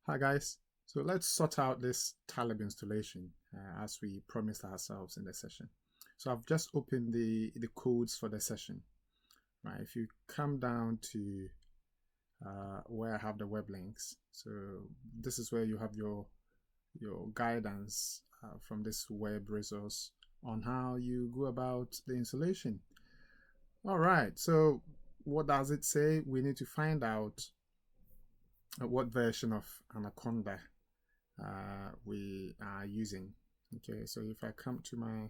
Hi guys, so let's sort out this Talib installation as we promised ourselves in the session. So I've just opened the codes for the session, right? If you come down to where I have the web links, so this is where you have your guidance from this web resource on how you go about the installation. All right, so what does it say? We need to find out what version of Anaconda we are using. Okay, so if I come to my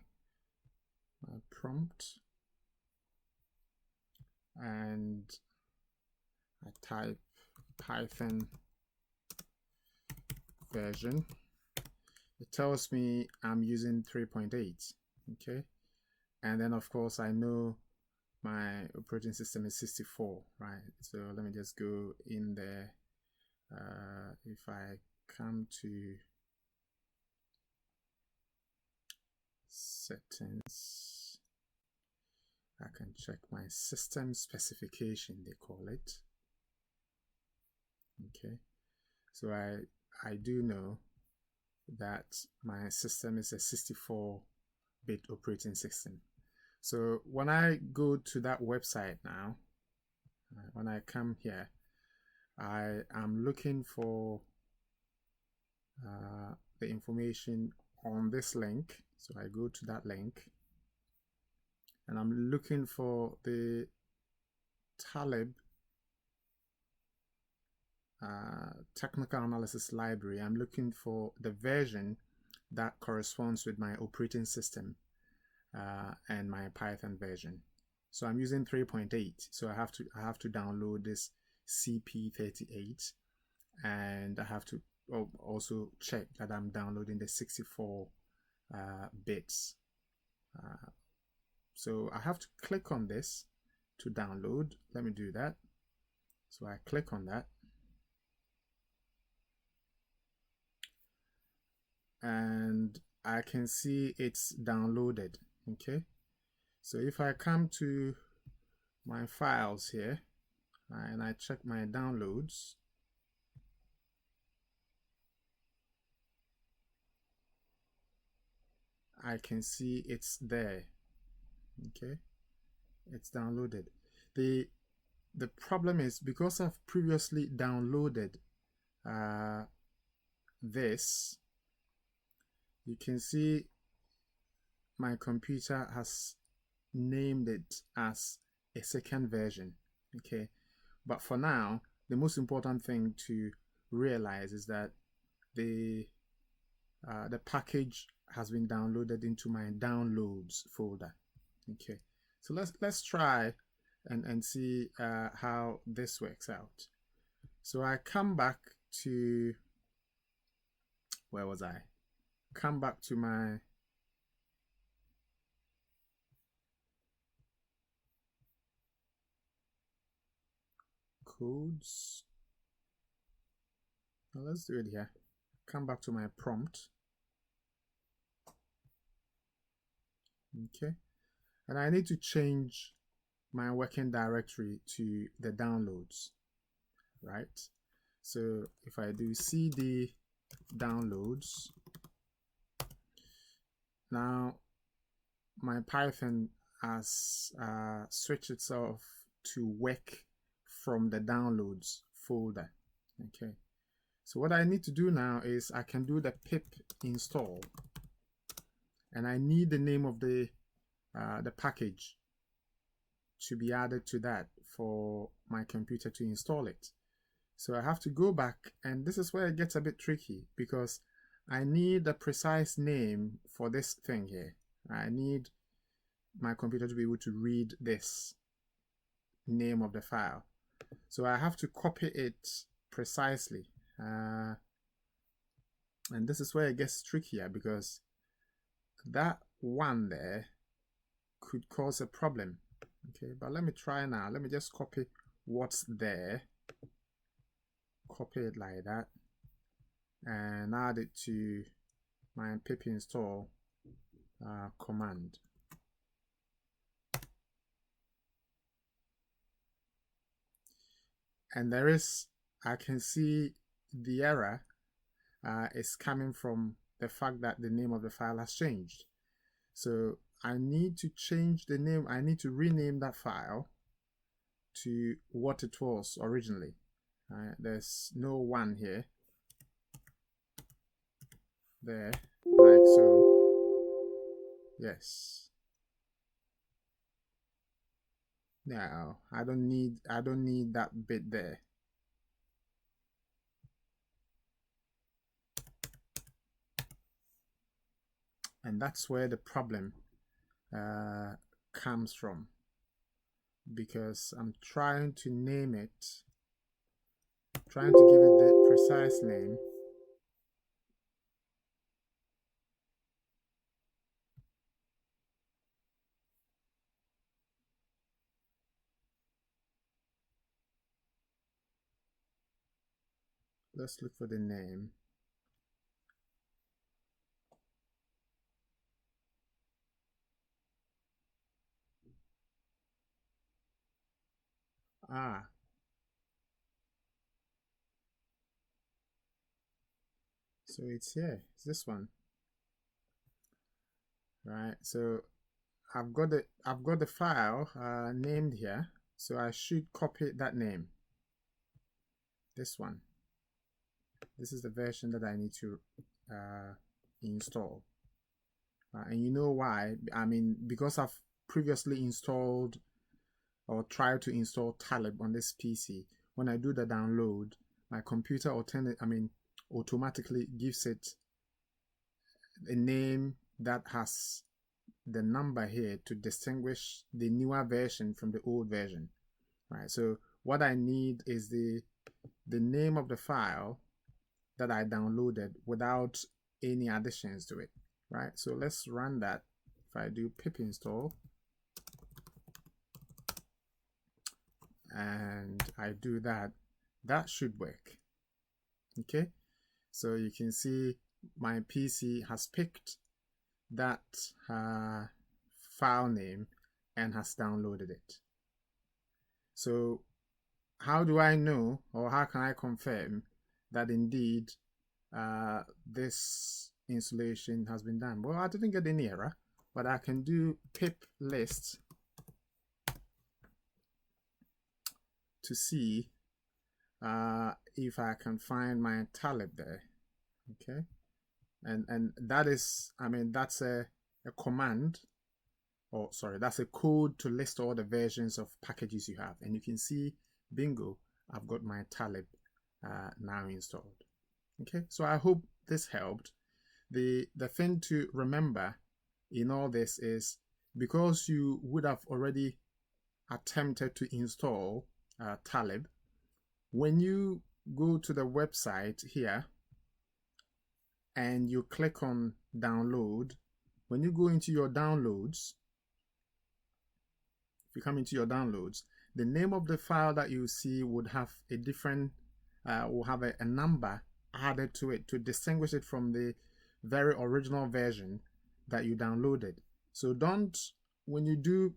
prompt and I type Python version, it tells me I'm using 3.8. Okay, and then of course I know my operating system is 64, right? So let me just go in there. If I come to settings, I can check my system specification, they call it. Okay, so I do know that my system is a 64-bit operating system. So when I go to that website now, when I come here, I am looking for the information on this link. So I go to that link and I'm looking for the Talib technical analysis library. I'm looking for the version that corresponds with my operating system and my Python version. So I'm using 3.8. So I have to download this CP38, and I have to also check that I'm downloading the 64 bits. So I have to click on this to download. Let me do that. So I click on that. And I can see it's downloaded. Okay, so if I come to my files here and I check my downloads, I can see it's there. Okay, it's downloaded. The problem is because I've previously downloaded this, you can see my computer has named it as a second version. Okay, but for now, the most important thing to realize is that the package has been downloaded into my downloads folder. Okay, so let's try and see how this works out. So I come back to, where was I? Come back to my codes. Now let's do it here. Come back to my prompt. Okay, and I need to change my working directory to the downloads, right? So if I do cd downloads, now my Python has switched itself to work from the downloads folder. Okay, so what I need to do now is I can do the pip install, and I need the name of the package to be added to that for my computer to install it. So I have to go back, and this is where it gets a bit tricky because I need a precise name for this thing here. I need my computer to be able to read this name of the file. So I have to copy it precisely. And this is where it gets trickier because that one there could cause a problem. Okay, but let me try now. Let me just copy what's there. Copy it like that and add it to my pip install command. And I can see the error is coming from the fact that the name of the file has changed. So I need to change the name. I need to rename that file to what it was originally. There's no one here. There, like so. Yes. No, I don't need that bit there. And that's where the problem comes from, because I'm trying to name it, trying to give it the precise name. Let's look for the name. So it's here. It's this one, right? So I've got the file named here. So I should copy that name. This one. This is the version that I need to install. And you know why? I mean, because I've previously installed or tried to install Talib on this PC. When I do the download, my computer automatically gives it a name that has the number here to distinguish the newer version from the old version, right? So what I need is the name of the file that I downloaded without any additions to it, right? So let's run that. If I do pip install and I do that, that should work. Okay, so you can see my PC has picked that file name and has downloaded it. So how do I know, or how can I confirm that indeed this installation has been done? Well, I didn't get any error, but I can do pip list to see if I can find my Talib there. Okay, and that is, I mean, that's a command, or sorry, that's a code to list all the versions of packages you have, and you can see, bingo, I've got my Talib now installed. Okay, so I hope this helped. The thing to remember in all this is, because you would have already attempted to install Talib, when you go to the website here and you click on download, when you go into your downloads, if you come into your downloads, the name of the file that you see would have a different, will have a number added to it to distinguish it from the very original version that you downloaded. So don't, when you do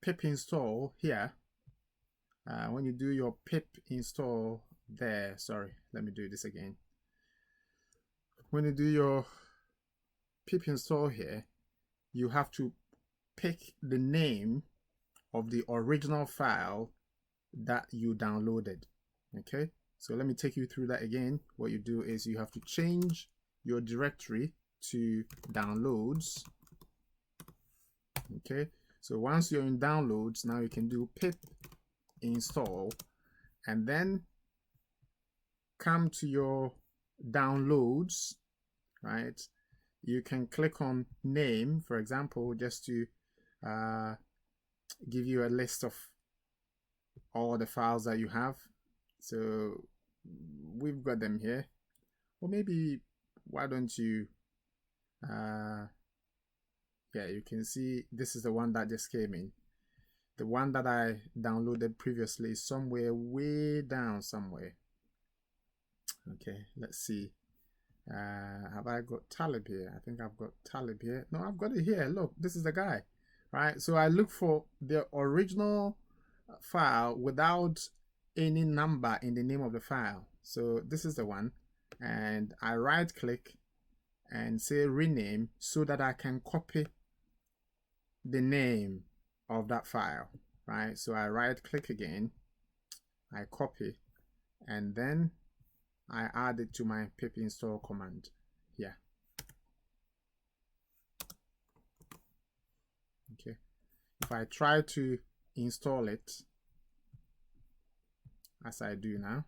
pip install here, when you do your pip install there, sorry, let me do this again. When you do your pip install here, you have to pick the name of the original file that you downloaded. Okay, so let me take you through that again. What you do is you have to change your directory to downloads. Okay, so once you're in downloads, now you can do pip install and then come to your downloads, right? You can click on name, for example, just to give you a list of all the files that you have. So we've got them here. Or maybe, why don't you yeah, you can see this is the one that just came in. The one that I downloaded previously is somewhere way down somewhere. Okay, let's see. Have I got Talib here? I think I've got Talib here. No, I've got it here. Look, this is the guy, right? So I look for the original file without any number in the name of the file. So this is the one, and I right click and say rename so that I can copy the name of that file, right? So I right click again, I copy, and then I add it to my pip install command here. Okay, if I try to install it as I do now,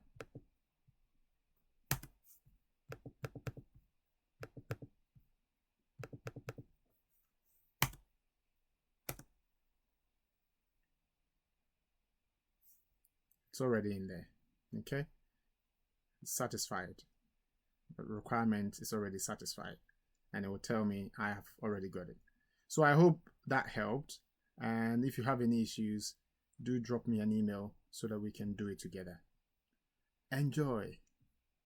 it's already in there. Okay, it's satisfied. The requirement is already satisfied, and it will tell me I have already got it. So I hope that helped, and if you have any issues, do drop me an email so that we can do it together. Enjoy.